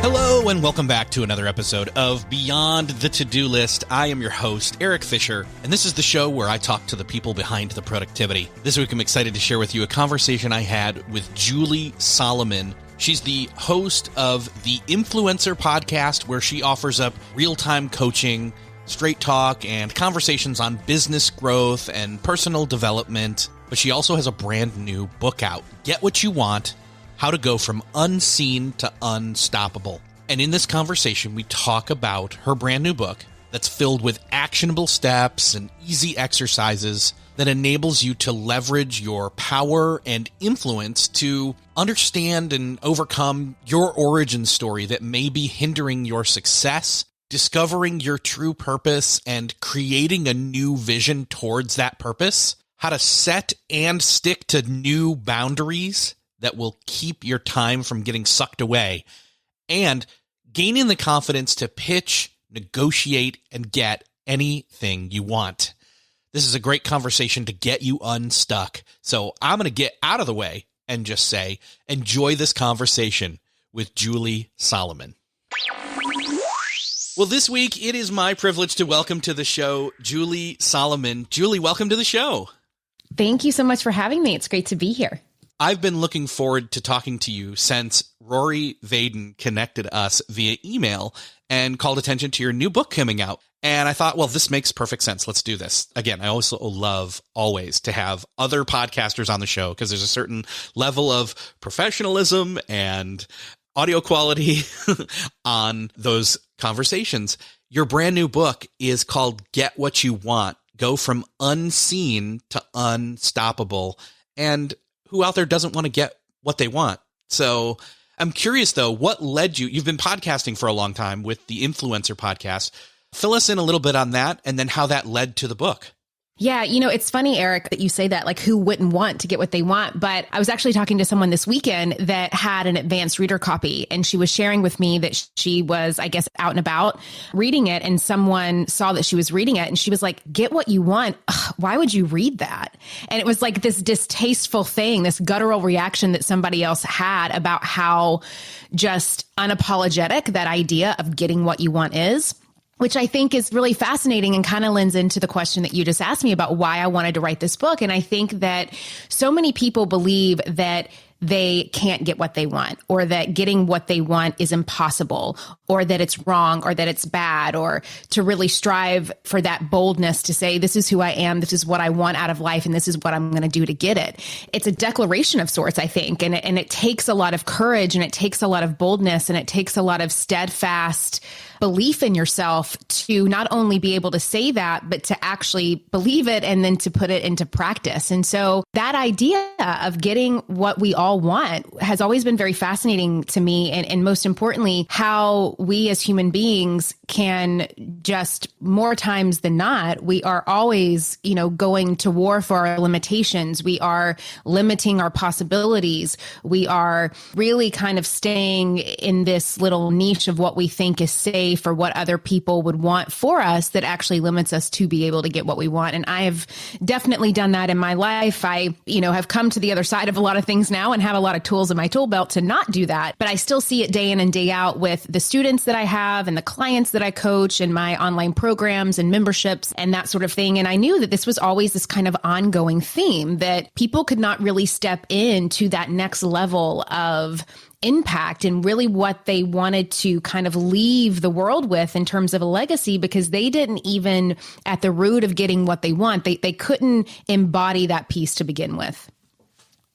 Hello and welcome back to another episode of Beyond the To-Do List. I am your host, Eric Fisher, and this is the show where I talk to the people behind the productivity. This week I'm excited to share with you a conversation I had with Julie Solomon. She's the host of the Influencer podcast, where she offers up real-time coaching, straight talk, and conversations on business growth and personal development. But she also has a brand new book out, Get What You Want: How to Go From Unseen to Unstoppable. And in this conversation, we talk about her brand new book that's filled with actionable steps and easy exercises that enables you to leverage your power and influence to understand and overcome your origin story that may be hindering your success, discovering your true purpose, and creating a new vision towards that purpose, how to set and stick to new boundaries that will keep your time from getting sucked away, and gaining the confidence to pitch, negotiate, and get anything you want. This is a great conversation to get you unstuck. So I'm going to get out of the way and just say, enjoy this conversation with Julie Solomon. Well, this week, it is my privilege to welcome to the show Julie Solomon. Julie, welcome to the show. Thank you so much for having me. It's great to be here. I've been looking forward to talking to you since Rory Vaden connected us via email and called attention to your new book coming out. And I thought, well, this makes perfect sense. Let's do this. Again, I also love always to have other podcasters on the show because there's a certain level of professionalism and audio quality on those conversations. Your brand new book is called Get What You Want: Go From Unseen to Unstoppable. And who out there doesn't want to get what they want? So I'm curious, though, what led you? You've been podcasting for a long time with the Influencer podcast. Fill us in a little bit on that and then how that led to the book. Yeah, it's funny, Eric, that you say that, like, who wouldn't want to get what they want? But I was actually talking to someone this weekend that had an advanced reader copy, and she was sharing with me that she was, I guess, out and about reading it, and someone saw that she was reading it, and she was like, get what you want. Ugh, why would you read that? And it was like this distasteful thing, this guttural reaction that somebody else had about how just unapologetic that idea of getting what you want is, which I think is really fascinating and kind of lends into the question that you just asked me about why I wanted to write this book. And I think that so many people believe that they can't get what they want, or that getting what they want is impossible, or that it's wrong, or that it's bad, or to really strive for that boldness to say, this is who I am, this is what I want out of life, and this is what I'm going to do to get it. It's a declaration of sorts, I think, and it takes a lot of courage, and it takes a lot of boldness, and it takes a lot of steadfast belief in yourself to not only be able to say that, but to actually believe it and then to put it into practice. And so that idea of getting what we all want has always been very fascinating to me. And most importantly, how we as human beings can just more times than not, we are always, going to war for our limitations. We are limiting our possibilities. We are really kind of staying in this little niche of what we think is safe for what other people would want for us that actually limits us to be able to get what we want. And I have definitely done that in my life. I, have come to the other side of a lot of things now and have a lot of tools in my tool belt to not do that. But I still see it day in and day out with the students that I have and the clients that I coach and my online programs and memberships and that sort of thing. And I knew that this was always this kind of ongoing theme that people could not really step into that next level of impact and really what they wanted to kind of leave the world with in terms of a legacy, because they didn't even at the root of getting what they want, they couldn't embody that piece to begin with.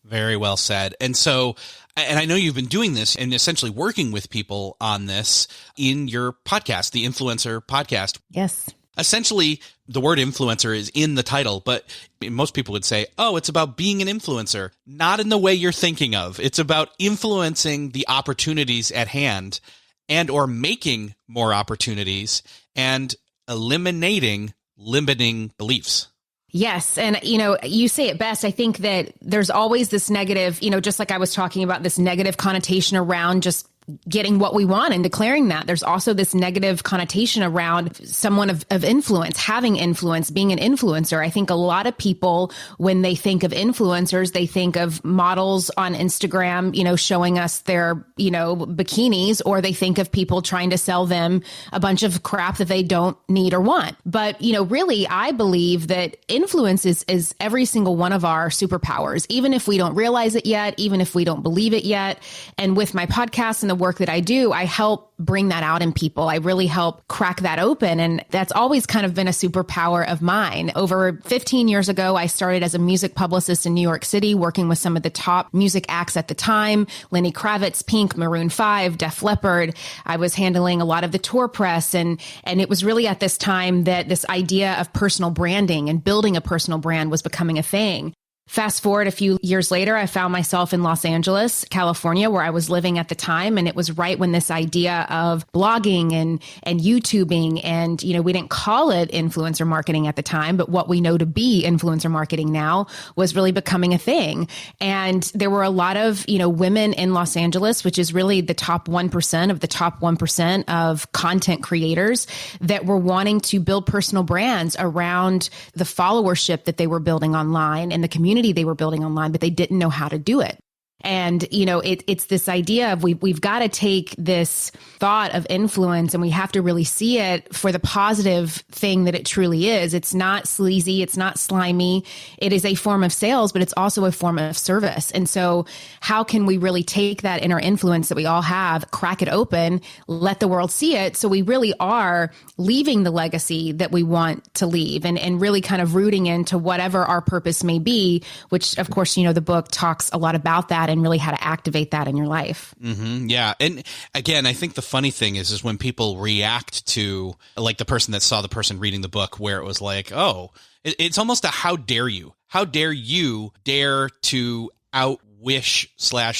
Very well said. And so, and I know you've been doing this and essentially working with people on this in your podcast, the Influencer podcast. Yes. Essentially, the word influencer is in the title, but most people would say, oh, it's about being an influencer. Not in the way you're thinking of. It's about influencing the opportunities at hand and or making more opportunities and eliminating limiting beliefs. Yes. And, you say it best. I think that there's always this negative, just like I was talking about, this negative connotation around just getting what we want and declaring that. There's also this negative connotation around someone of influence, having influence, being an influencer. I think a lot of people, when they think of influencers, they think of models on Instagram, showing us their, bikinis, or they think of people trying to sell them a bunch of crap that they don't need or want. But, really, I believe that influence is every single one of our superpowers, even if we don't realize it yet, even if we don't believe it yet. And with my podcast and the work that I do, I help bring that out in people. I really help crack that open. And that's always kind of been a superpower of mine. Over 15 years ago, I started as a music publicist in New York City, working with some of the top music acts at the time: Lenny Kravitz, Pink, Maroon 5, Def Leppard. I was handling a lot of the tour press. And it was really at this time that this idea of personal branding and building a personal brand was becoming a thing. Fast forward a few years later, I found myself in Los Angeles, California, where I was living at the time. And it was right when this idea of blogging and YouTubing, and, we didn't call it influencer marketing at the time, but what we know to be influencer marketing now was really becoming a thing. And there were a lot of, women in Los Angeles, which is really the top 1% of the top 1% of content creators, that were wanting to build personal brands around the followership that they were building online and the community they were building online, but they didn't know how to do it. And, it's this idea of we've got to take this thought of influence and we have to really see it for the positive thing that it truly is. It's not sleazy. It's not slimy. It is a form of sales, but it's also a form of service. And so how can we really take that inner influence that we all have, crack it open, let the world see it, so we really are leaving the legacy that we want to leave, and really kind of rooting into whatever our purpose may be, which, of course, the book talks a lot about that and really how to activate that in your life. Mm-hmm, yeah. And again, I think the funny thing is when people react to, like, the person that saw the person reading the book, where it was like, oh, it's almost a how dare you? How dare you dare to outwish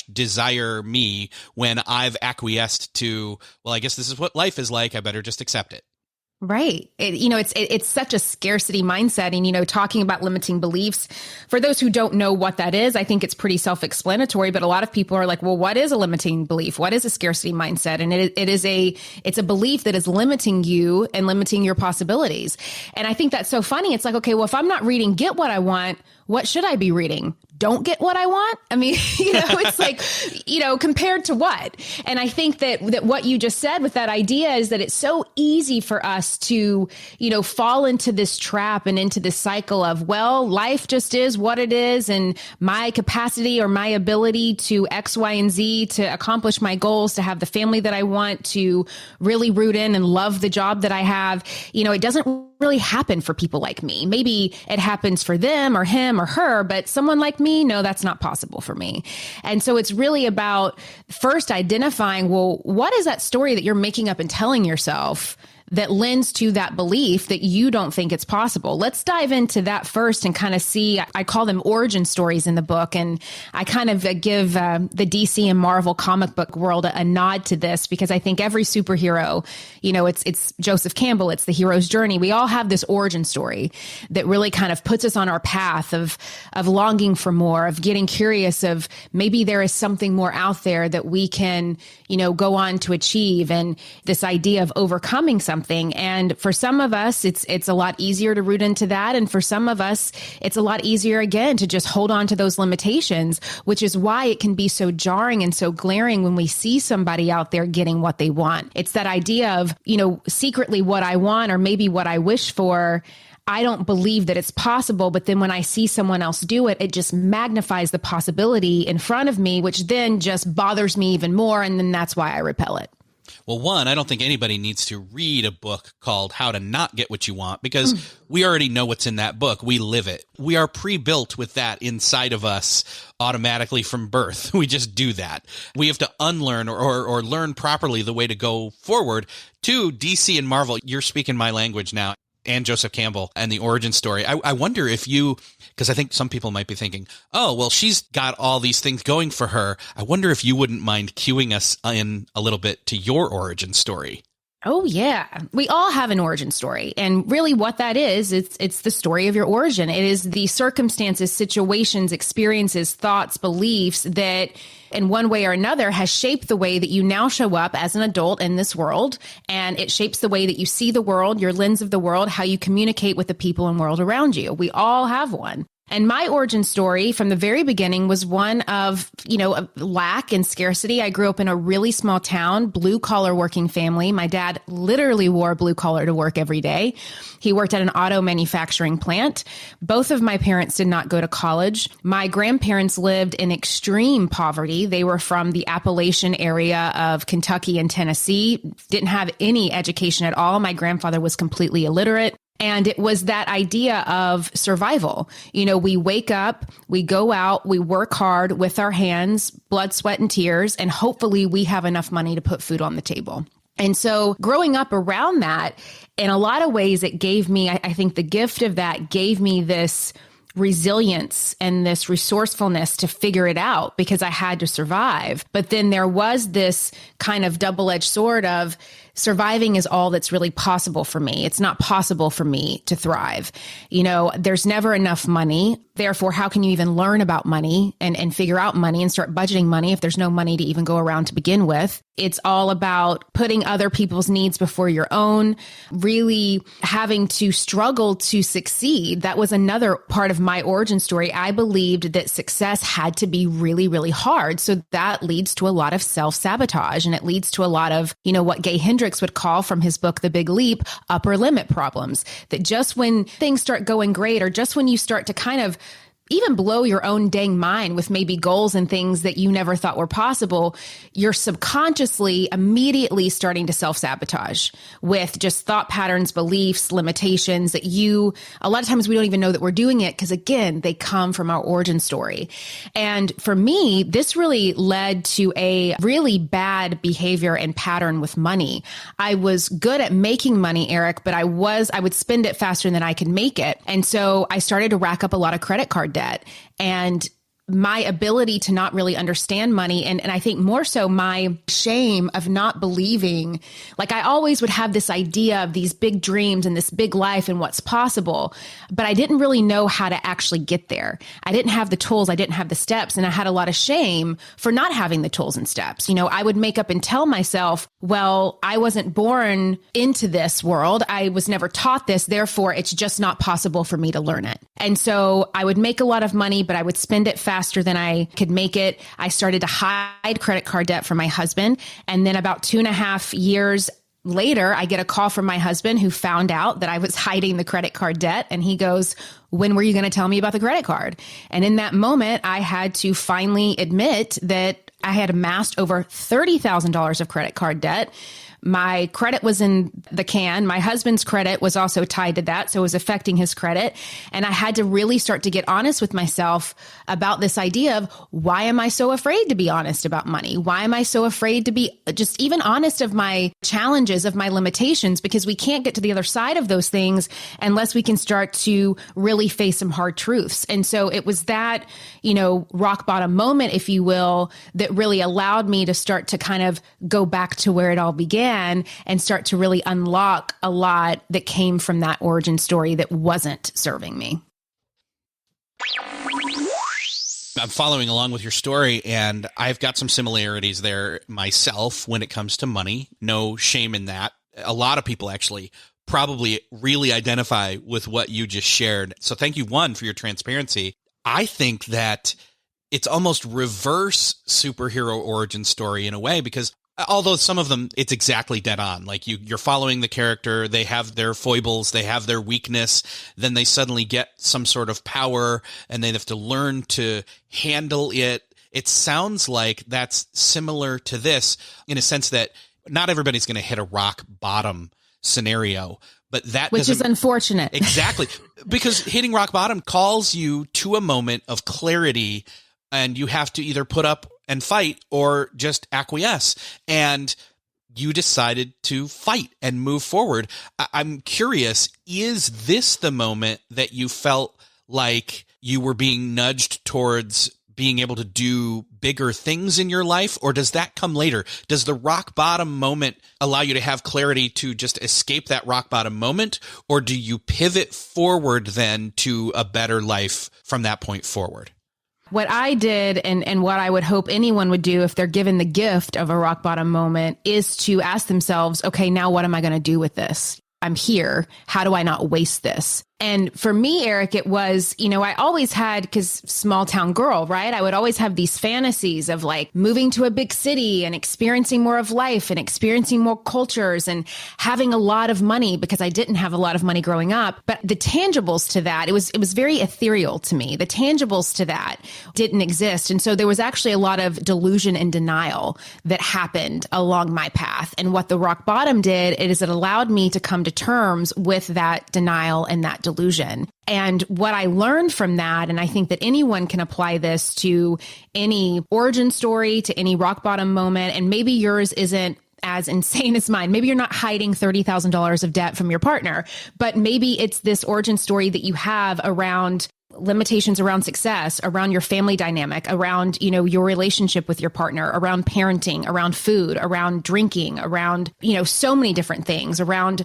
/ desire me when I've acquiesced to, well, I guess this is what life is like. I better just accept it. Right. It's such a scarcity mindset. And, talking about limiting beliefs, for those who don't know what that is, I think it's pretty self-explanatory, but a lot of people are like, well, what is a limiting belief? What is a scarcity mindset? And it's a belief that is limiting you and limiting your possibilities. And I think that's so funny. It's like, okay, well, if I'm not reading Get What I Want, what should I be reading? Don't get what I want? I mean, it's like, compared to what? And I think that what you just said with that idea is that it's so easy for us to, fall into this trap and into this cycle of, well, life just is what it is. And my capacity or my ability to X, Y, and Z, to accomplish my goals, to have the family that I want, to really root in and love the job that I have, it doesn't really happen for people like me. Maybe it happens for them or him or her, but someone like me, no, that's not possible for me. And so it's really about first identifying, well, what is that story that you're making up and telling yourself that lends to that belief that you don't think it's possible? Let's dive into that first and kind of see, I call them origin stories in the book. And I kind of give the DC and Marvel comic book world a nod to this, because I think every superhero, it's Joseph Campbell, it's the hero's journey. We all have this origin story that really kind of puts us on our path of longing for more, of getting curious, of maybe there is something more out there that we can, go on to achieve. And this idea of overcoming something. And for some of us, it's a lot easier to root into that. And for some of us, it's a lot easier, again, to just hold on to those limitations, which is why it can be so jarring and so glaring when we see somebody out there getting what they want. It's that idea of, secretly what I want, or maybe what I wish for, I don't believe that it's possible. But then when I see someone else do it, it just magnifies the possibility in front of me, which then just bothers me even more. And then that's why I repel it. Well, one, I don't think anybody needs to read a book called How to Not Get What You Want, because we already know what's in that book. We live it. We are pre-built with that inside of us automatically from birth. We just do that. We have to unlearn or learn properly the way to go forward. To DC and Marvel, you're speaking my language now, and Joseph Campbell and the origin story. I wonder if you, because I think some people might be thinking, oh, well, she's got all these things going for her. I wonder if you wouldn't mind cueing us in a little bit to your origin story. Oh, yeah. We all have an origin story. And really what that is, it's the story of your origin. It is the circumstances, situations, experiences, thoughts, beliefs that in one way or another has shaped the way that you now show up as an adult in this world. And it shapes the way that you see the world, your lens of the world, how you communicate with the people and world around you. We all have one. And my origin story from the very beginning was one of, lack and scarcity. I grew up in a really small town, blue collar working family. My dad literally wore blue collar to work every day. He worked at an auto manufacturing plant. Both of my parents did not go to college. My grandparents lived in extreme poverty. They were from the Appalachian area of Kentucky and Tennessee, didn't have any education at all. My grandfather was completely illiterate. And it was that idea of survival. We wake up, we go out, we work hard with our hands, blood, sweat, and tears, and hopefully we have enough money to put food on the table. And so growing up around that, in a lot of ways, it gave me, I think the gift of that gave me this resilience and this resourcefulness to figure it out because I had to survive. But then there was this kind of double-edged sword of surviving is all that's really possible for me. It's not possible for me to thrive. There's never enough money. Therefore, how can you even learn about money and figure out money and start budgeting money if there's no money to even go around to begin with? It's all about putting other people's needs before your own, really having to struggle to succeed. That was another part of my origin story. I believed that success had to be really, really hard. So that leads to a lot of self-sabotage, and it leads to a lot of, what Gay Hendricks would call from his book, The Big Leap, upper limit problems. That just when things start going great, or just when you start to kind of even blow your own dang mind with maybe goals and things that you never thought were possible, you're subconsciously immediately starting to self-sabotage with just thought patterns, beliefs, limitations that a lot of times we don't even know that we're doing it because, again, they come from our origin story. And for me, this really led to a really bad behavior and pattern with money. I was good at making money, Eric, but I would spend it faster than I could make it. And so I started to rack up a lot of credit card debt, and my ability to not really understand money. And I think more so my shame of not believing, like I always would have this idea of these big dreams and this big life and what's possible, but I didn't really know how to actually get there. I didn't have the tools. I didn't have the steps. And I had a lot of shame for not having the tools and steps. I would make up and tell myself, well, I wasn't born into this world. I was never taught this. Therefore, it's just not possible for me to learn it. And so I would make a lot of money, but I would spend it faster than I could make it. I started to hide credit card debt from my husband. And then about 2.5 years later, I get a call from my husband who found out that I was hiding the credit card debt. And he goes, when were you going to tell me about the credit card? And in that moment, I had to finally admit that I had amassed over $30,000 of credit card debt. My credit was in the can. My husband's credit was also tied to that, so it was affecting his credit. And I had to really start to get honest with myself about this idea of, why am I so afraid to be honest about money? Why am I so afraid to be just even honest of my challenges, of my limitations? Because we can't get to the other side of those things unless we can start to really face some hard truths. And so it was that, rock bottom moment, if you will, that really allowed me to start to kind of go back to where it all began and start to really unlock a lot that came from that origin story that wasn't serving me. I'm following along with your story, and I've got some similarities there myself when it comes to money. No shame in that. A lot of people actually probably really identify with what you just shared. So thank you, one, for your transparency. I think that it's almost reverse superhero origin story in a way, because although some of them, it's exactly dead on. Like you're following the character, they have their foibles, they have their weakness, then they suddenly get some sort of power and they have to learn to handle it. It sounds like that's similar to this in a sense that not everybody's going to hit a rock bottom scenario, but which is unfortunate. Exactly. Because hitting rock bottom calls you to a moment of clarity, and you have to either put up and fight or just acquiesce. And you decided to fight and move forward. I'm curious, is this the moment that you felt like you were being nudged towards being able to do bigger things in your life, or does that come later? Does the rock bottom moment allow you to have clarity to just escape that rock bottom moment, or do you pivot forward then to a better life from that point forward? What I did and what I would hope anyone would do if they're given the gift of a rock bottom moment is to ask themselves, okay, now what am I going to do with this? I'm here. How do I not waste this? And for me, Eric, it was, I always had, because small town girl, right? I would always have these fantasies of like moving to a big city and experiencing more of life and experiencing more cultures and having a lot of money, because I didn't have a lot of money growing up. But the tangibles to that, it was very ethereal to me. The tangibles to that didn't exist. And so there was actually a lot of delusion and denial that happened along my path. And what the rock bottom did is it allowed me to come to terms with that denial and that delusion. And what I learned from that, and I think that anyone can apply this to any origin story, to any rock bottom moment, and maybe yours isn't as insane as mine. Maybe you're not hiding $30,000 of debt from your partner, but maybe it's this origin story that you have around limitations around success, around your family dynamic, around, your relationship with your partner, around parenting, around food, around drinking, around, so many different things, around,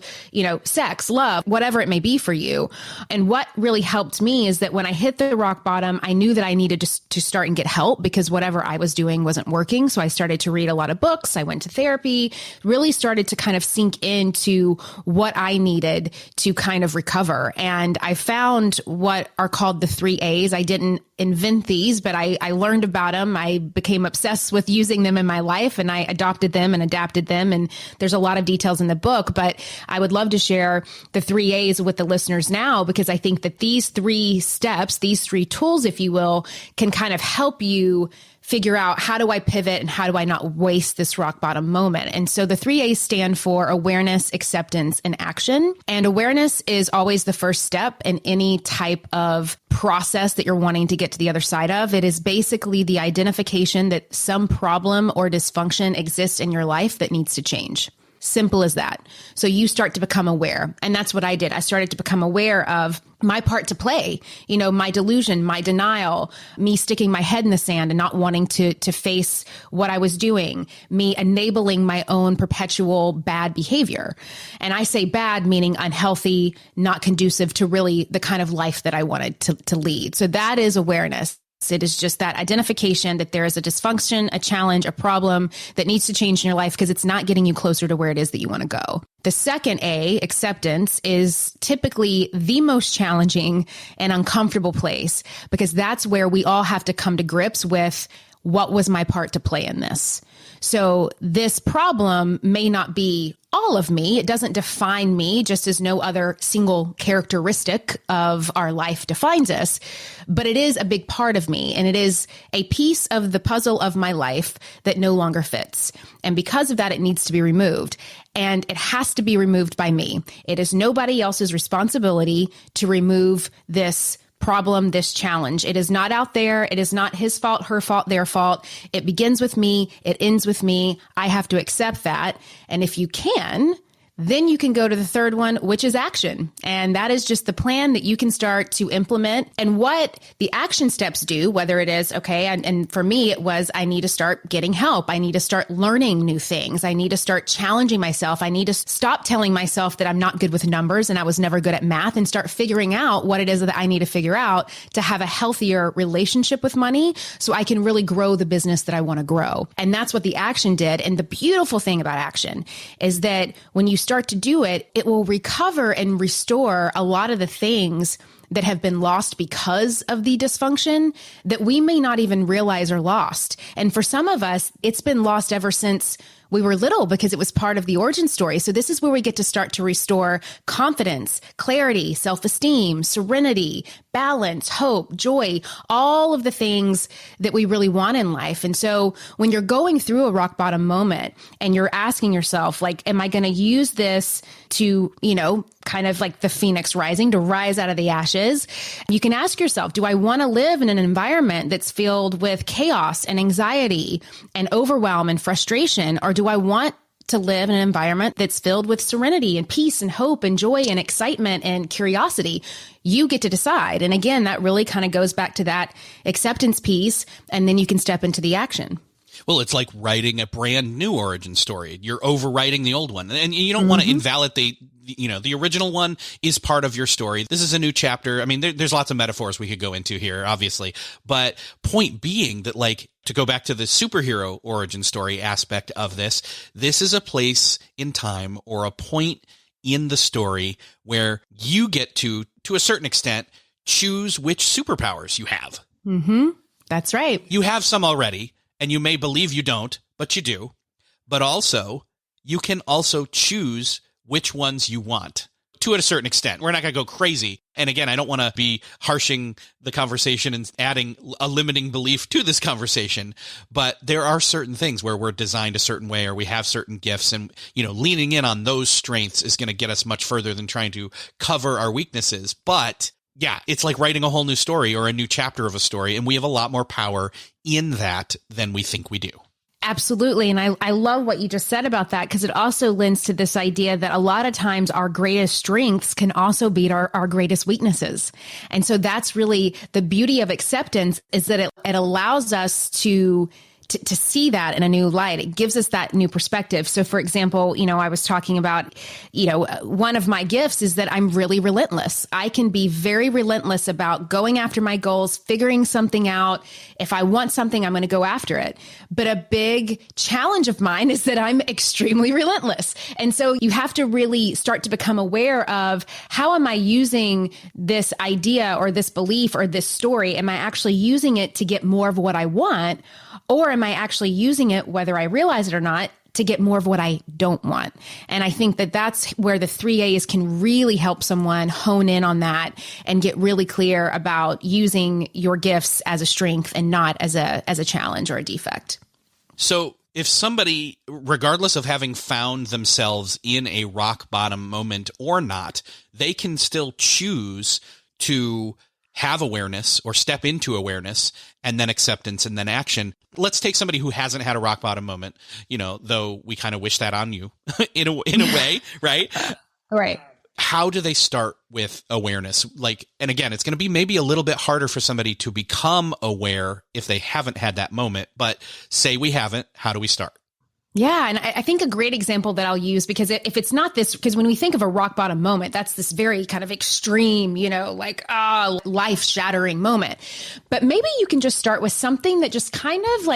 sex, love, whatever it may be for you. And what really helped me is that when I hit the rock bottom, I knew that I needed to start and get help, because whatever I was doing wasn't working. So I started to read a lot of books. I went to therapy, really started to kind of sink into what I needed to kind of recover. And I found what are called the 3 A's. I didn't invent these, but I learned about them. I became obsessed with using them in my life, and I adopted them and adapted them. And there's a lot of details in the book, but I would love to share the 3 A's with the listeners now, because I think that these 3 steps, these 3 tools, if you will, can kind of help you figure out, how do I pivot and how do I not waste this rock bottom moment? And so the 3 A's stand for awareness, acceptance, and action. And awareness is always the first step in any type of process that you're wanting to get to the other side of. It is basically the identification that some problem or dysfunction exists in your life that needs to change. Simple as that. So you start to become aware. And that's what I did. I started to become aware of my part to play, my delusion, my denial, me sticking my head in the sand and not wanting to face what I was doing, me enabling my own perpetual bad behavior. And I say bad, meaning unhealthy, not conducive to really the kind of life that I wanted to lead. So that is awareness. It is just that identification that there is a dysfunction, a challenge, a problem that needs to change in your life, because it's not getting you closer to where it is that you want to go. The second A, acceptance, is typically the most challenging and uncomfortable place, because that's where we all have to come to grips with, what was my part to play in this? So this problem may not be all of me. It doesn't define me, just as no other single characteristic of our life defines us, but it is a big part of me. And it is a piece of the puzzle of my life that no longer fits. And because of that, it needs to be removed. And it has to be removed by me. It is nobody else's responsibility to remove this problem, this challenge. It is not out there. It is not his fault, her fault, their fault. It begins with me. It ends with me. I have to accept that. And if you can, then you can go to the third one, which is action. And that is just the plan that you can start to implement. And what the action steps do, whether it is, okay, and for me, it was, I need to start getting help. I need to start learning new things. I need to start challenging myself. I need to stop telling myself that I'm not good with numbers and I was never good at math, and start figuring out what it is that I need to figure out to have a healthier relationship with money, so I can really grow the business that I want to grow. And that's what the action did. And the beautiful thing about action is that when you start to do it, it will recover and restore a lot of the things that have been lost because of the dysfunction that we may not even realize are lost. And for some of us, it's been lost ever since we were little, because it was part of the origin story. So this is where we get to start to restore confidence, clarity, self-esteem, serenity, balance, hope, joy, all of the things that we really want in life. And so when you're going through a rock bottom moment and you're asking yourself, like, am I going to use this to, kind of like the phoenix rising, to rise out of the ashes? You can ask yourself, do I want to live in an environment that's filled with chaos and anxiety and overwhelm and frustration? Or do I want to live in an environment that's filled with serenity and peace and hope and joy and excitement and curiosity. You get to decide. And again, that really kind of goes back to that acceptance piece. And then you can step into the action. Well, it's like writing a brand new origin story. You're overwriting the old one, and you don't want to invalidate. The original one is part of your story. This is a new chapter. I mean, there's lots of metaphors we could go into here, obviously, but point being that, like, to go back to the superhero origin story aspect of this is a place in time or a point in the story where you get to a certain extent, choose which superpowers you have. Mm-hmm. That's right. You have some already. And you may believe you don't, but you do. But also, you can also choose which ones you want to a certain extent. We're not going to go crazy. And again, I don't want to be harshing the conversation and adding a limiting belief to this conversation. But there are certain things where we're designed a certain way or we have certain gifts. And, leaning in on those strengths is going to get us much further than trying to cover our weaknesses. But yeah, it's like writing a whole new story or a new chapter of a story. And we have a lot more power in that than we think we do. Absolutely. And I love what you just said about that, because it also lends to this idea that a lot of times our greatest strengths can also beat our greatest weaknesses. And so that's really the beauty of acceptance, is that it allows us to see that in a new light. It gives us that new perspective. So for example, I was talking about, one of my gifts is that I'm really relentless. I can be very relentless about going after my goals, figuring something out. If I want something, I'm going to go after it. But a big challenge of mine is that I'm extremely relentless. And so you have to really start to become aware of, how am I using this idea or this belief or this story? Am I actually using it to get more of what I want? Or am I actually using it, whether I realize it or not, to get more of what I don't want? And I think that that's where the 3 A's can really help someone hone in on that and get really clear about using your gifts as a strength and not as a challenge or a defect. So if somebody, regardless of having found themselves in a rock bottom moment or not, they can still choose to have awareness or step into awareness and then acceptance and then action. Let's take somebody who hasn't had a rock bottom moment, though we kind of wish that on you in a way, right? Right. How do they start with awareness? And again, it's going to be maybe a little bit harder for somebody to become aware if they haven't had that moment, but say we haven't, how do we start? Yeah. And I think a great example that I'll use, because if it's not this, because when we think of a rock bottom moment, that's this very kind of extreme, life shattering moment. But maybe you can just start with something that just kind of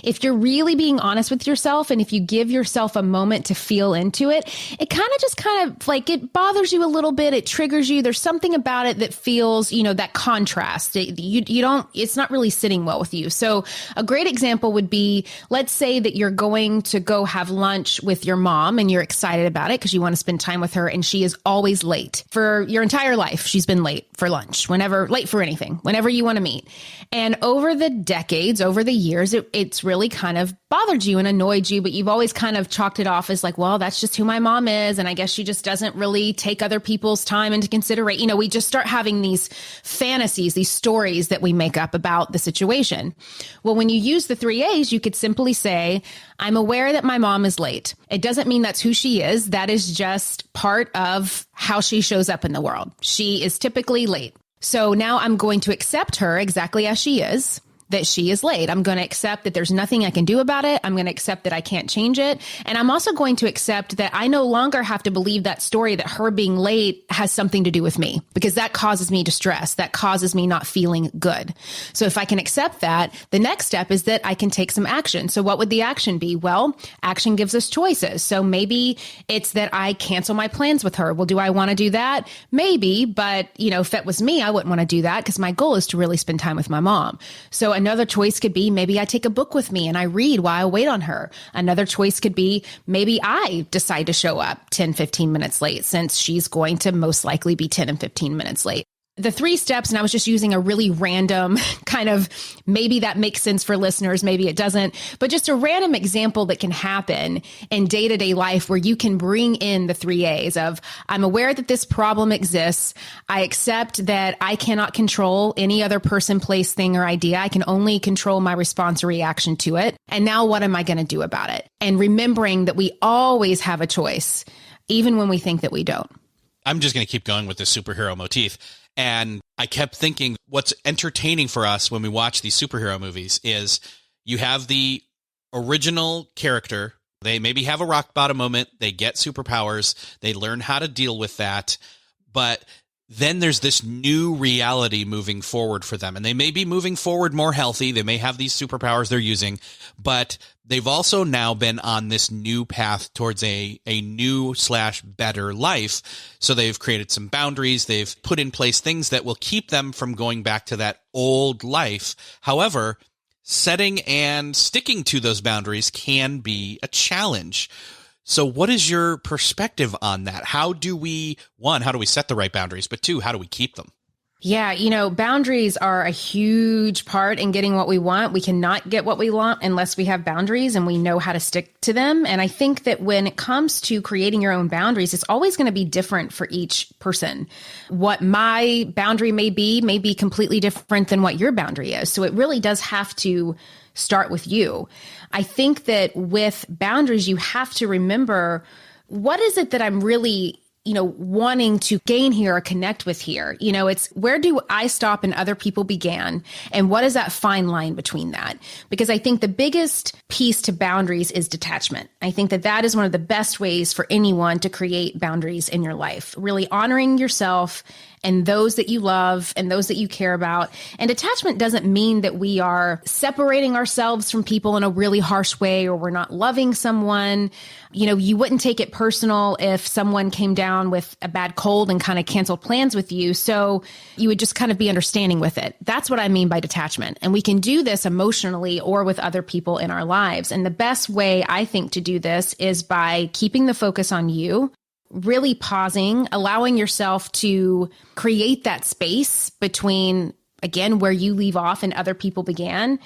if you're really being honest with yourself and if you give yourself a moment to feel into it, it kind of it bothers you a little bit. It triggers you. There's something about it that feels, that contrast. It's not really sitting well with you. So a great example would be, let's say that you're going to go have lunch with your mom and you're excited about it because you want to spend time with her, and she is always late. For your entire life, she's been late for lunch, late for anything, whenever you want to meet. And over the decades, over the years, it's really kind of bothered you and annoyed you, but you've always kind of chalked it off as well, that's just who my mom is. And I guess she just doesn't really take other people's time into consideration. We just start having these fantasies, these stories that we make up about the situation. Well, when you use the 3 A's, you could simply say, I'm aware that my mom is late. It doesn't mean that's who she is. That is just part of how she shows up in the world. She is typically late. So now I'm going to accept her exactly as she is, that she is late. I'm going to accept that there's nothing I can do about it. I'm going to accept that I can't change it. And I'm also going to accept that I no longer have to believe that story that her being late has something to do with me, because that causes me distress. That causes me not feeling good. So if I can accept that, the next step is that I can take some action. So what would the action be? Well, action gives us choices. So maybe it's that I cancel my plans with her. Well, do I want to do that? Maybe, but if it was me, I wouldn't want to do that because my goal is to really spend time with my mom. So another choice could be, maybe I take a book with me and I read while I wait on her. Another choice could be, maybe I decide to show up 10, 15 minutes late, since she's going to most likely be 10 and 15 minutes late. the 3 steps, and I was just using a really random kind of, maybe that makes sense for listeners, maybe it doesn't, but just a random example that can happen in day-to-day life where you can bring in the 3 A's of, I'm aware that this problem exists. I accept that I cannot control any other person, place, thing, or idea. I can only control my response or reaction to it. And now what am I going to do about it? And remembering that we always have a choice, even when we think that we don't. I'm just going to keep going with this superhero motif. And I kept thinking what's entertaining for us when we watch these superhero movies is you have the original character. They maybe have a rock bottom moment. They get superpowers. They learn how to deal with that. But then there's this new reality moving forward for them. And they may be moving forward more healthy. They may have these superpowers they're using, but they've also now been on this new path towards a new/better life. So they've created some boundaries. They've put in place things that will keep them from going back to that old life. However, setting and sticking to those boundaries can be a challenge. So what is your perspective on that? How do we set the right boundaries? But 2, how do we keep them? Yeah, boundaries are a huge part in getting what we want. We cannot get what we want unless we have boundaries and we know how to stick to them. And I think that when it comes to creating your own boundaries, it's always going to be different for each person. What my boundary may be completely different than what your boundary is. So it really does have to start with you. I think that with boundaries, you have to remember, what is it that I'm really wanting to gain here or connect with here? It's where do I stop and other people began? And what is that fine line between that? Because I think the biggest piece to boundaries is detachment. I think that that is one of the best ways for anyone to create boundaries in your life, really honoring yourself and those that you love and those that you care about. And detachment doesn't mean that we are separating ourselves from people in a really harsh way or we're not loving someone. You wouldn't take it personal if someone came down with a bad cold and kind of canceled plans with you. So you would just kind of be understanding with it. That's what I mean by detachment. And we can do this emotionally or with other people in our lives. And the best way I think to do this is by keeping the focus on you, really pausing, allowing yourself to create that space between, again, where you leave off and other people began,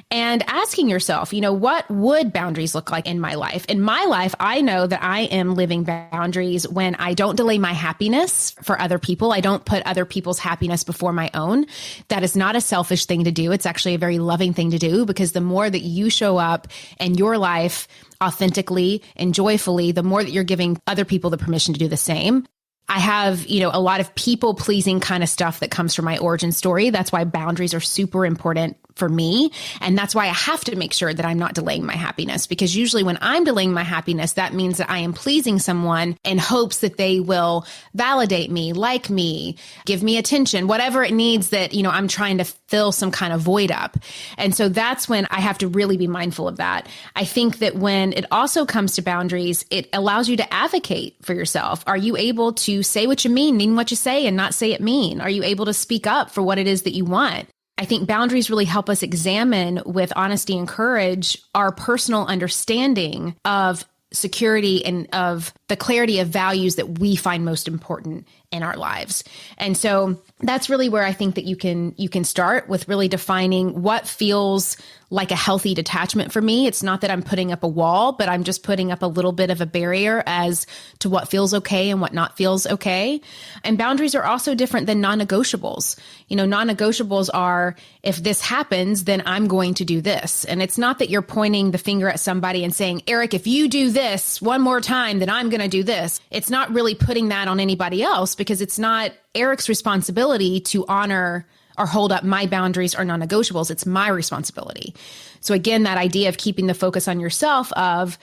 and asking yourself, what would boundaries look like in my life? In my life, I know that I am living boundaries when I don't delay my happiness for other people. I don't put other people's happiness before my own. That is not a selfish thing to do. It's actually a very loving thing to do, because the more that you show up in your life authentically and joyfully, the more that you're giving other people the permission to do the same. I have, a lot of people pleasing kind of stuff that comes from my origin story. That's why boundaries are super important for me. And that's why I have to make sure that I'm not delaying my happiness, because usually when I'm delaying my happiness, that means that I am pleasing someone in hopes that they will validate me, like me, give me attention, whatever it needs that, I'm trying to fill some kind of void up. And so that's when I have to really be mindful of that. I think that when it also comes to boundaries, it allows you to advocate for yourself. Are you able to say what you mean what you say, and not say it mean? Are you able to speak up for what it is that you want? I think boundaries really help us examine with honesty and courage our personal understanding of security and of the clarity of values that we find most important in our lives. And so that's really where I think that you can start with really defining what feels like a healthy detachment for me. It's not that I'm putting up a wall, but I'm just putting up a little bit of a barrier as to what feels okay and what not feels okay. And boundaries are also different than non-negotiables. Non-negotiables are, if this happens, then I'm going to do this. And it's not that you're pointing the finger at somebody and saying, Eric, if you do this one more time, then I'm going to do this. It's not really putting that on anybody else, because it's not Eric's responsibility to honor or hold up my boundaries or non-negotiables. It's my responsibility. So again, that idea of keeping the focus on yourself of,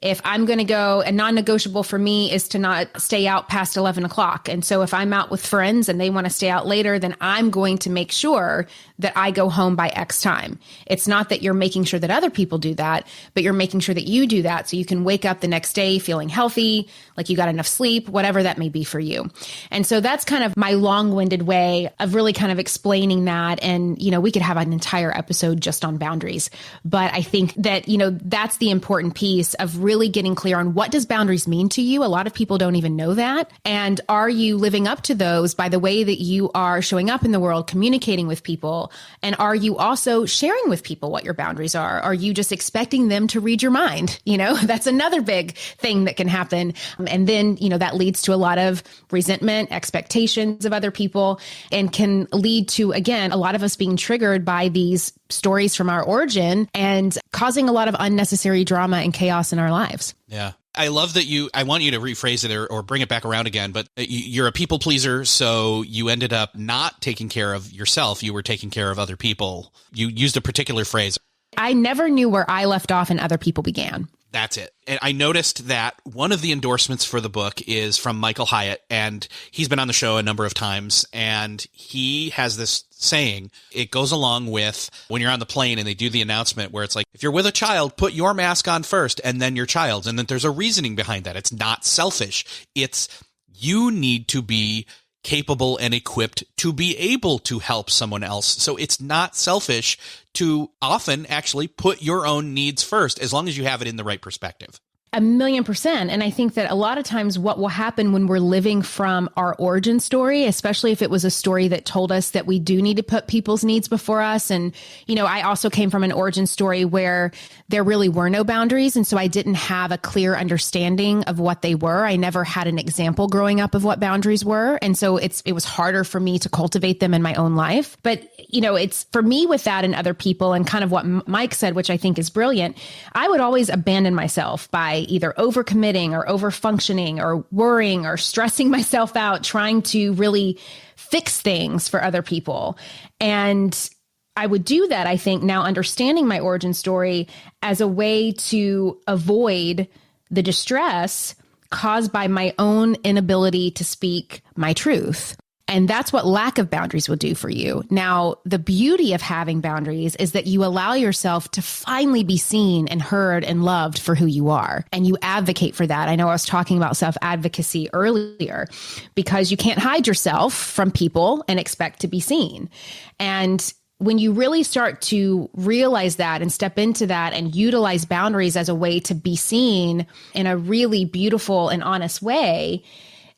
if I'm going to go, a non-negotiable for me is to not stay out past 11 o'clock. And so if I'm out with friends and they want to stay out later, then I'm going to make sure that I go home by X time. It's not that you're making sure that other people do that, but you're making sure that you do that so you can wake up the next day feeling healthy, like you got enough sleep, whatever that may be for you. And so that's kind of my long-winded way of really kind of explaining that. And, we could have an entire episode just on boundaries, but I think that, that's the important piece of really really getting clear on what does boundaries mean to you? A lot of people don't even know that. And are you living up to those by the way that you are showing up in the world, communicating with people? And are you also sharing with people what your boundaries are? Are you just expecting them to read your mind? That's another big thing that can happen. And then, that leads to a lot of resentment, expectations of other people, and can lead to, again, a lot of us being triggered by these stories from our origin and causing a lot of unnecessary drama and chaos in our lives. Yeah. I love that I want you to rephrase it or bring it back around again, but you're a people pleaser. So you ended up not taking care of yourself. You were taking care of other people. You used a particular phrase. I never knew where I left off and other people began. That's it. And I noticed that one of the endorsements for the book is from Michael Hyatt, and he's been on the show a number of times, and he has this saying. It goes along with when you're on the plane and they do the announcement where it's like, if you're with a child, put your mask on first and then your child's. And then there's a reasoning behind that. It's not selfish. It's you need to be capable and equipped to be able to help someone else. So it's not selfish to often actually put your own needs first, as long as you have it in the right perspective. 1,000,000%. And I think that a lot of times what will happen when we're living from our origin story, especially if it was a story that told us that we do need to put people's needs before us. And, I also came from an origin story where there really were no boundaries. And so I didn't have a clear understanding of what they were. I never had an example growing up of what boundaries were. And so it was harder for me to cultivate them in my own life. But, it's for me with that and other people, and kind of what Mike said, which I think is brilliant. I would always abandon myself by either overcommitting or overfunctioning or worrying or stressing myself out, trying to really fix things for other people. And I would do that, I think, now understanding my origin story as a way to avoid the distress caused by my own inability to speak my truth. And that's what lack of boundaries will do for you. Now, the beauty of having boundaries is that you allow yourself to finally be seen and heard and loved for who you are. And you advocate for that. I know I was talking about self-advocacy earlier, because you can't hide yourself from people and expect to be seen. And when you really start to realize that and step into that and utilize boundaries as a way to be seen in a really beautiful and honest way,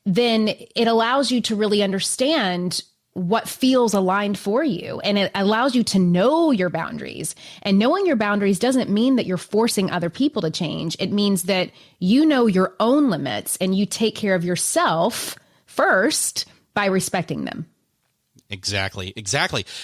then it allows you to really understand what feels aligned for you. And it allows you to know your boundaries. And knowing your boundaries doesn't mean that you're forcing other people to change. It means that you know your own limits and you take care of yourself first by respecting them. Exactly.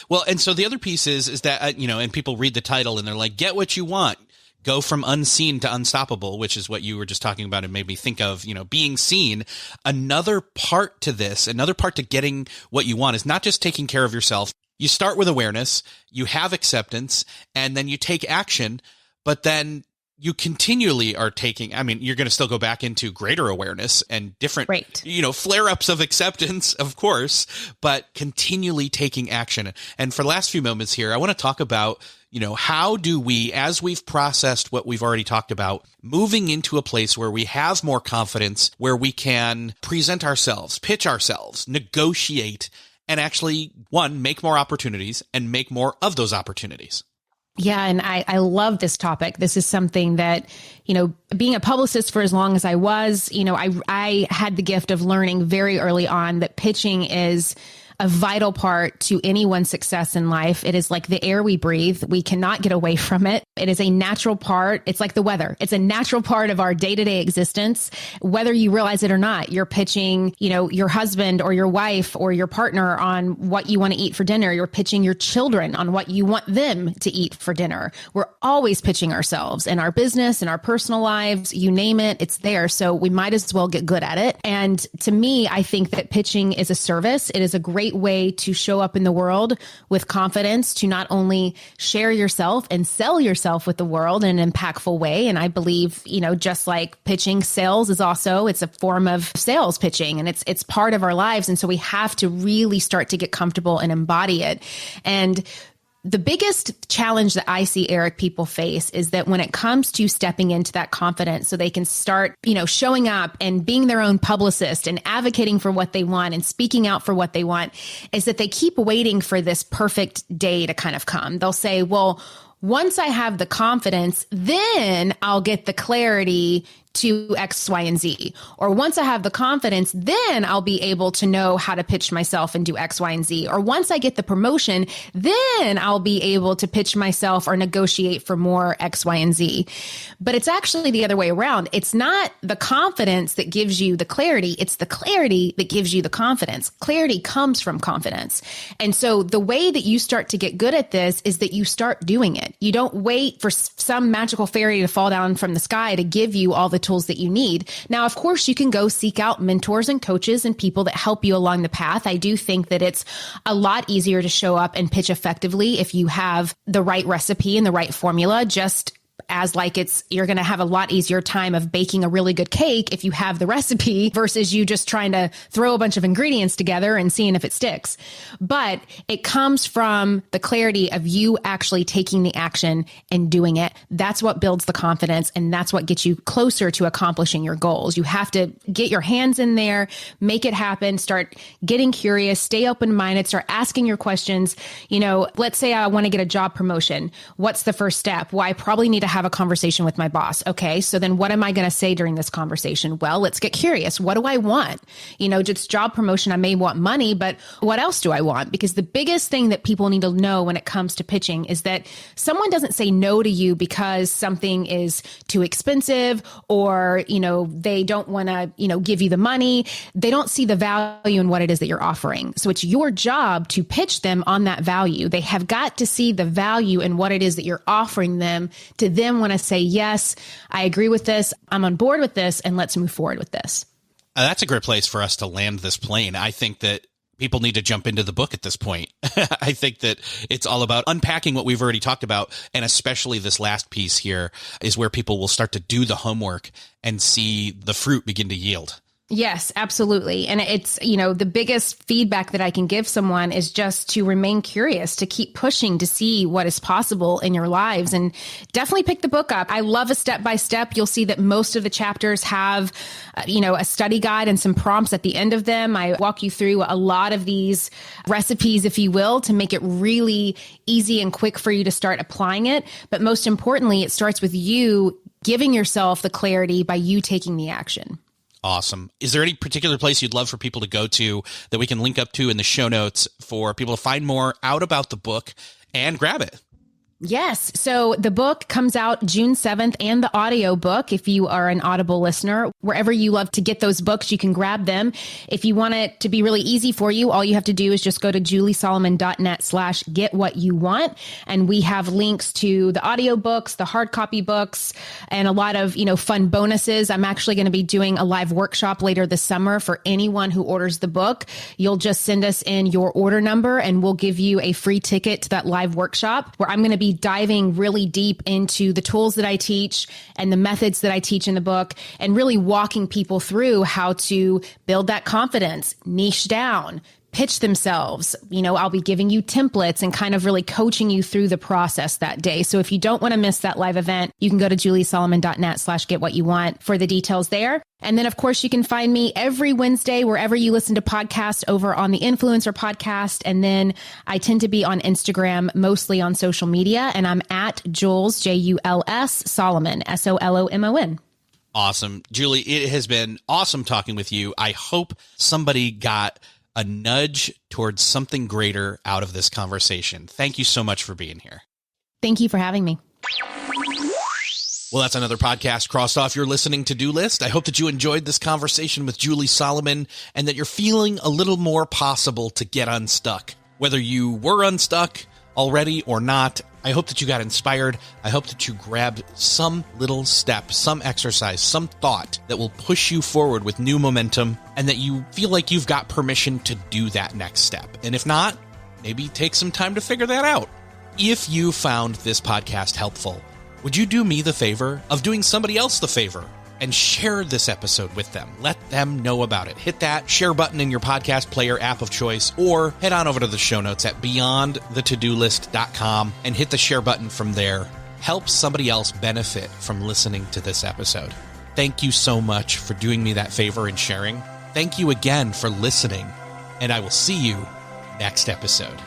Well, and so the other piece is that, and people read the title and they're like, get what you want. Go from unseen to unstoppable, which is what you were just talking about and made me think of, being seen. Another part to this, another part to getting what you want is not just taking care of yourself. You start with awareness, you have acceptance, and then you take action, but then you continually are taking, you're going to still go back into greater awareness and different, flare-ups of acceptance, of course, but continually taking action. And for the last few moments here, I want to talk about, how do we, as we've processed what we've already talked about, moving into a place where we have more confidence, where we can present ourselves, pitch ourselves, negotiate, and actually, one, make more opportunities and make more of those opportunities. Yeah. And I love this topic. This is something that, being a publicist for as long as I was, I had the gift of learning very early on that pitching is a vital part to anyone's success in life. It is like the air we breathe. We cannot get away from it. It is a natural part. It's like the weather. It's a natural part of our day-to-day existence. Whether you realize it or not, you're pitching, your husband or your wife or your partner on what you want to eat for dinner. You're pitching your children on what you want them to eat for dinner. We're always pitching ourselves in our business, in our personal lives, you name it, it's there. So we might as well get good at it. And to me, I think that pitching is a service. It is a great way to show up in the world with confidence, to not only share yourself and sell yourself with the world in an impactful way. And I believe, just like pitching, sales is also, it's a form of sales pitching, and it's part of our lives. And so we have to really start to get comfortable and embody it. And the biggest challenge that I see, Eric, people face is that when it comes to stepping into that confidence so they can start, showing up and being their own publicist and advocating for what they want and speaking out for what they want, is that they keep waiting for this perfect day to kind of come. They'll say, well, Once I have the confidence, then I'll get the clarity to X, Y, and Z. Or once I have the confidence, then I'll be able to know how to pitch myself and do X, Y, and Z. Or once I get the promotion, then I'll be able to pitch myself or negotiate for more X, Y, and Z. But it's actually the other way around. It's not the confidence that gives you the clarity. It's the clarity that gives you the confidence. Clarity comes from confidence. And so the way that you start to get good at this is that you start doing it. You don't wait for some magical fairy to fall down from the sky to give you all the tools that you need. Now, of course, you can go seek out mentors and coaches and people that help you along the path. I do think that it's a lot easier to show up and pitch effectively if you have the right recipe and the right formula, just as like you're going to have a lot easier time of baking a really good cake if you have the recipe versus you just trying to throw a bunch of ingredients together and seeing if it sticks. But it comes from the clarity of you actually taking the action and doing it. That's what builds the confidence, and that's what gets you closer to accomplishing your goals. You have to get your hands in there, make it happen, start getting curious, stay open-minded, start asking your questions. Let's say I want to get a job promotion. What's the first step? Well, I probably need to have a conversation with my boss. Okay. So then what am I going to say during this conversation? Well, let's get curious. What do I want? Just job promotion. I may want money, but what else do I want? Because the biggest thing that people need to know when it comes to pitching is that someone doesn't say no to you because something is too expensive or, they don't want to, give you the money. They don't see the value in what it is that you're offering. So it's your job to pitch them on that value. They have got to see the value in what it is that you're offering them to then want to say, yes, I agree with this. I'm on board with this, and let's move forward with this. That's a great place for us to land this plane. I think that people need to jump into the book at this point. I think that it's all about unpacking what we've already talked about. And especially this last piece here is where people will start to do the homework and see the fruit begin to yield. Yes, absolutely. And it's, the biggest feedback that I can give someone is just to remain curious, to keep pushing to see what is possible in your lives, and definitely pick the book up. I love a step-by-step. You'll see that most of the chapters have, a study guide and some prompts at the end of them. I walk you through a lot of these recipes, if you will, to make it really easy and quick for you to start applying it. But most importantly, it starts with you giving yourself the clarity by you taking the action. Awesome. Is there any particular place you'd love for people to go to that we can link up to in the show notes for people to find more out about the book and grab it? Yes. So the book comes out June 7th and the audio book, if you are an Audible listener, wherever you love to get those books, you can grab them. If you want it to be really easy for you, all you have to do is just go to juliesolomon.net/get-what-you-want. And we have links to the audio books, the hard copy books, and a lot of, fun bonuses. I'm actually going to be doing a live workshop later this summer for anyone who orders the book. You'll just send us in your order number and we'll give you a free ticket to that live workshop where I'm going to be diving really deep into the tools that I teach and the methods that I teach in the book, and really walking people through how to build that confidence, niche down, pitch themselves. I'll be giving you templates and kind of really coaching you through the process that day. So if you don't want to miss that live event, you can go to juliesolomon.net/get-what-you-want for the details there. And then, of course, you can find me every Wednesday wherever you listen to podcasts over on the Influencer Podcast. And then I tend to be on Instagram, mostly on social media, and I'm at Jules, Juls Solomon, SOLOMON. Awesome. Julie, it has been awesome talking with you. I hope somebody got a nudge towards something greater out of this conversation. Thank you so much for being here. Thank you for having me. Well, that's another podcast crossed off your listening to-do list. I hope that you enjoyed this conversation with Julie Solomon and that you're feeling a little more possible to get unstuck. Whether you were unstuck already or not, I hope that you got inspired. I hope that you grabbed some little step, some exercise, some thought that will push you forward with new momentum, and that you feel like you've got permission to do that next step. And if not, maybe take some time to figure that out. If you found this podcast helpful, would you do me the favor of doing somebody else the favor and share this episode with them? Let them know about it. Hit that share button in your podcast player app of choice, or head on over to the show notes at beyondthetodolist.com and hit the share button from there. Help somebody else benefit from listening to this episode. Thank you so much for doing me that favor and sharing. Thank you again for listening, and I will see you next episode.